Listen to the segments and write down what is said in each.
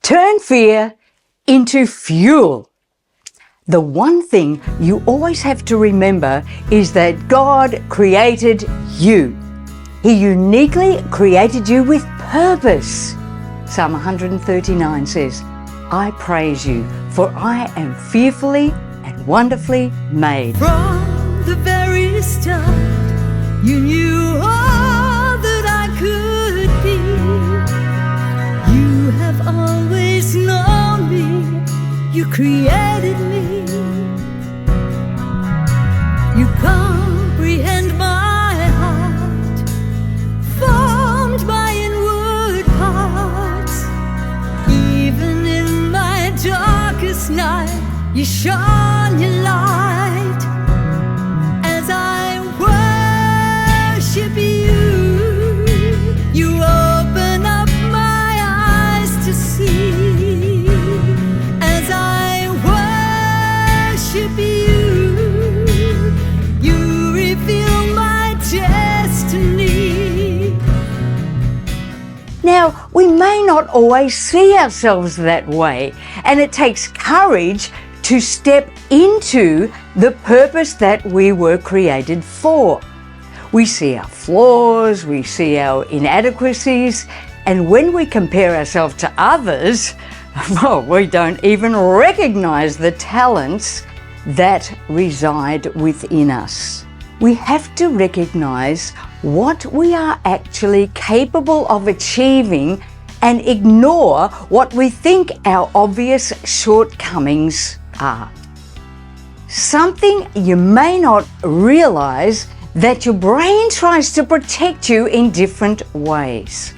Turn fear into fuel. The one thing you always have to remember is that God created you. He uniquely created you with purpose. Psalm 139 says, I praise you, for I am fearfully and wonderfully made. From the very start, you knew all that I could be. You have always known me. You created me. You comprehend my heart, formed my inward parts. Even in my darkest night, you shone your light. As I worship you, you open up my eyes to see. As I worship you, you reveal my destiny. Now, we may not always see ourselves that way, and it takes courage to step into the purpose that we were created for. We see our flaws, we see our inadequacies, and when we compare ourselves to others, well, we don't even recognize the talents that reside within us. We have to recognize what we are actually capable of achieving and ignore what we think our obvious shortcomings are. Something you may not realize that your brain tries to protect you in different ways.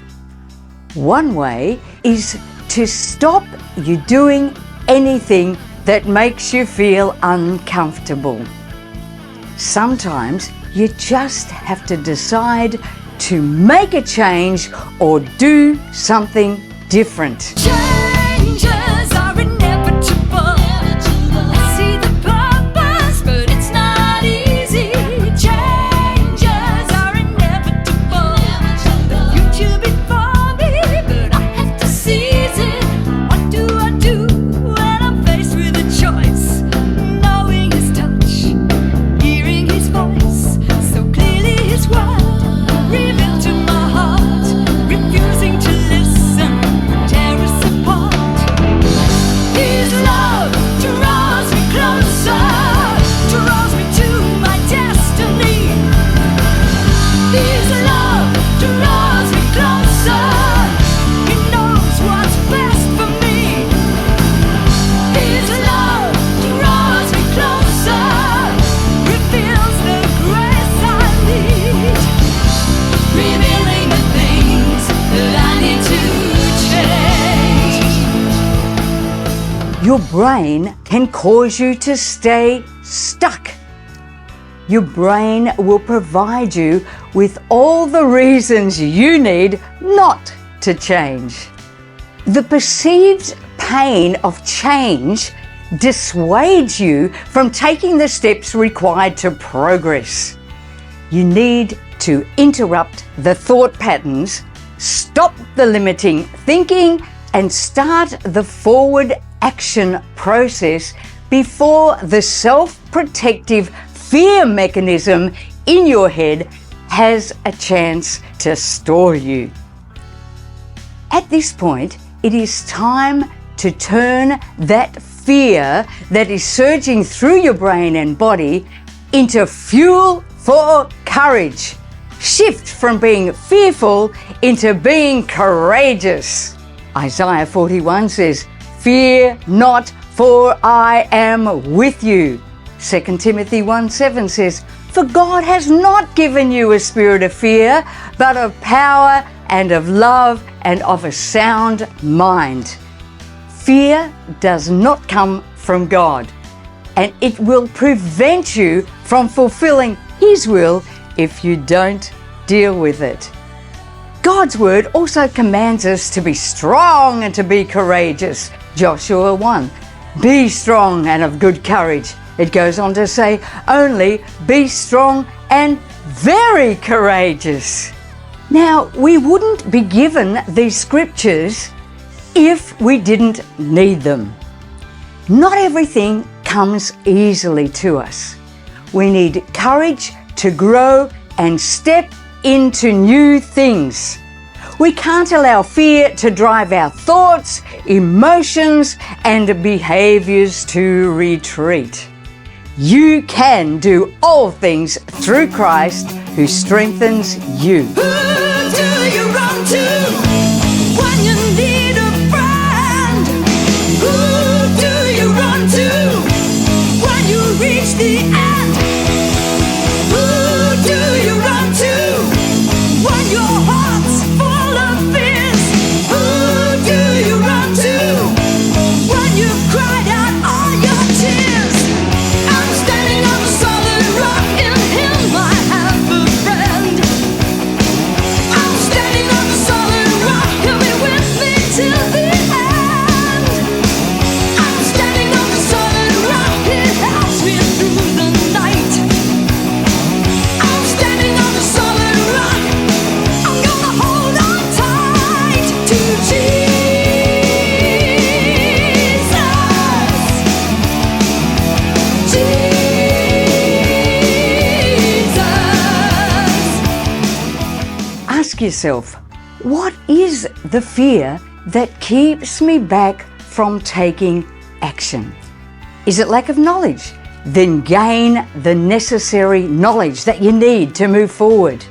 One way is to stop you doing anything that makes you feel uncomfortable. Sometimes you just have to decide to make a change or do something different. Changes are inevitable. I see the purpose, but it's not easy. Changes are inevitable. The future before me, but I have to seize it. What do I do when I'm faced with a choice? Knowing his touch, hearing his voice, so clearly his word revealed to my heart. Refusing to listen, tear us apart. His love draws me closer, draws me to my destiny. His love draws me closer. He knows what's best for me. His love draws me closer, reveals the grace I need, revealing the things that I need to change. Your brain can cause you to stay stuck. Your brain will provide you with all the reasons you need not to change. The perceived pain of change dissuades you from taking the steps required to progress. You need to interrupt the thought patterns, stop the limiting thinking, and start the forward action process before the self-protective fear mechanism in your head has a chance to stall you. At this point, it is time to turn that fear that is surging through your brain and body into fuel for courage. Shift from being fearful into being courageous. Isaiah 41 says, "Fear not, for I am with you." 2 Timothy 1:7 says, "For God has not given you a spirit of fear, but of power and of love and of a sound mind." Fear does not come from God, and it will prevent you from fulfilling His will if you don't deal with it. God's word also commands us to be strong and to be courageous. Joshua 1, "Be strong and of good courage." It goes on to say, "Only be strong and very courageous." Now, we wouldn't be given these scriptures if we didn't need them. Not everything comes easily to us. We need courage to grow and step into new things. We can't allow fear to drive our thoughts, emotions, and behaviors to retreat. You can do all things through Christ who strengthens you. Who do you run to when you need a friend? Who do you run to when you reach the end? Who do you run to when your heart's full of fears? Who do you run to when you've cried out all your tears? I'm standing on a solid rock, in Him I have a friend. I'm standing on a solid rock, He'll be with me till the end. I'm standing on a solid rock, He helps me through the night. I'm standing on a solid rock, I'm gonna hold on tight to Jesus. Ask yourself, what is the fear that keeps me back from taking action? Is it lack of knowledge? Then gain the necessary knowledge that you need to move forward.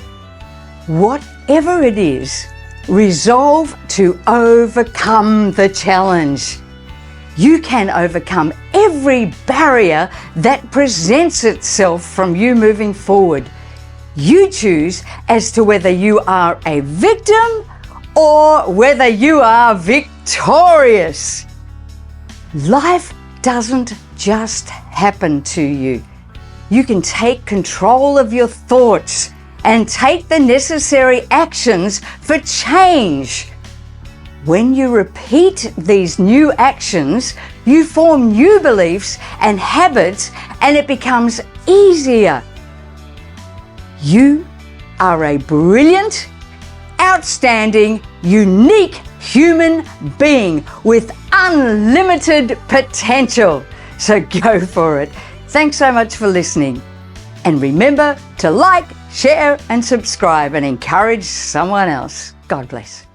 Whatever it is, resolve to overcome the challenge. You can overcome every barrier that presents itself from you moving forward. You choose as to whether you are a victim or whether you are victorious. Life doesn't just happen to you. You can take control of your thoughts and take the necessary actions for change. When you repeat these new actions, you form new beliefs and habits, and it becomes easier. You are a brilliant, outstanding, unique human being with unlimited potential. So go for it. Thanks so much for listening. And remember to like, share, and subscribe and encourage someone else. God bless.